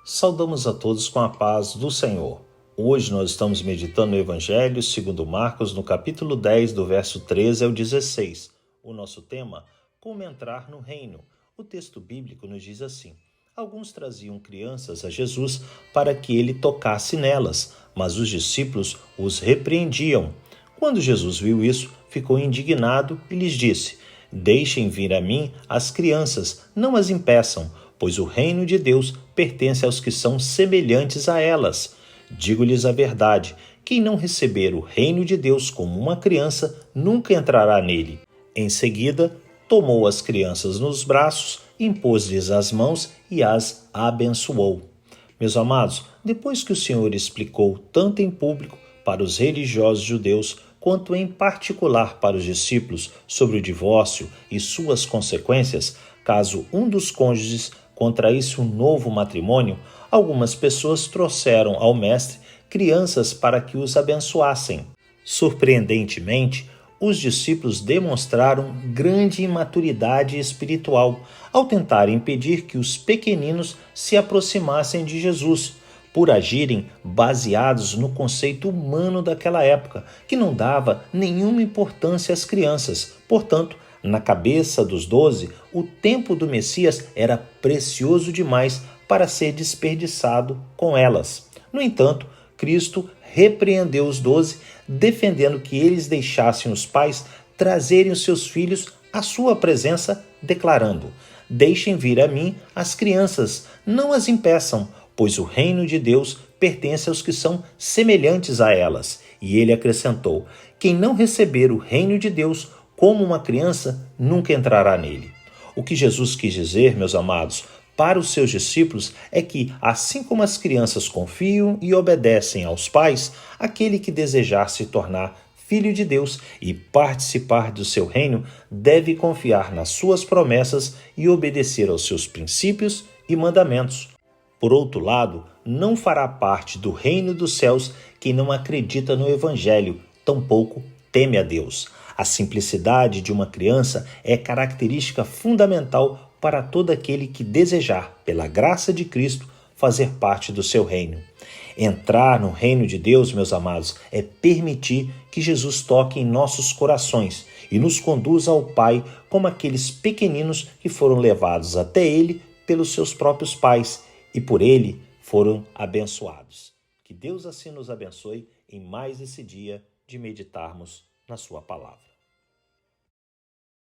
Saudamos a todos com a paz do Senhor. Hoje nós estamos meditando no Evangelho segundo Marcos, no capítulo 10, do verso 13 ao 16. O nosso tema, como entrar no reino. O texto bíblico nos diz assim: alguns traziam crianças a Jesus para que ele tocasse nelas, mas os discípulos os repreendiam. Quando Jesus viu isso, ficou indignado e lhes disse: deixem vir a mim as crianças, não as impeçam, pois o reino de Deus pertence aos que são semelhantes a elas. Digo-lhes a verdade: quem não receber o reino de Deus como uma criança, nunca entrará nele. Em seguida, tomou as crianças nos braços, impôs-lhes as mãos e as abençoou. Meus amados, depois que o Senhor explicou tanto em público para os religiosos judeus, quanto em particular para os discípulos sobre o divórcio e suas consequências, caso um dos cônjuges contraísse um novo matrimônio, algumas pessoas trouxeram ao mestre crianças para que os abençoassem. Surpreendentemente, os discípulos demonstraram grande imaturidade espiritual ao tentar impedir que os pequeninos se aproximassem de Jesus, por agirem baseados no conceito humano daquela época, que não dava nenhuma importância às crianças. Portanto, na cabeça dos 12, o tempo do Messias era precioso demais para ser desperdiçado com elas. No entanto, Cristo repreendeu os 12, defendendo que eles deixassem os pais trazerem os seus filhos à sua presença, declarando: deixem vir a mim as crianças, não as impeçam, pois o reino de Deus pertence aos que são semelhantes a elas. E ele acrescentou: quem não receber o reino de Deus como uma criança, nunca entrará nele. O que Jesus quis dizer, meus amados, para os seus discípulos é que, assim como as crianças confiam e obedecem aos pais, aquele que desejar se tornar filho de Deus e participar do seu reino deve confiar nas suas promessas e obedecer aos seus princípios e mandamentos. Por outro lado, não fará parte do reino dos céus quem não acredita no Evangelho, tampouco teme a Deus. A simplicidade de uma criança é característica fundamental para todo aquele que desejar, pela graça de Cristo, fazer parte do seu reino. Entrar no reino de Deus, meus amados, é permitir que Jesus toque em nossos corações e nos conduza ao Pai como aqueles pequeninos que foram levados até Ele pelos seus próprios pais e por Ele foram abençoados. Que Deus assim nos abençoe em mais esse dia de meditarmos na sua palavra.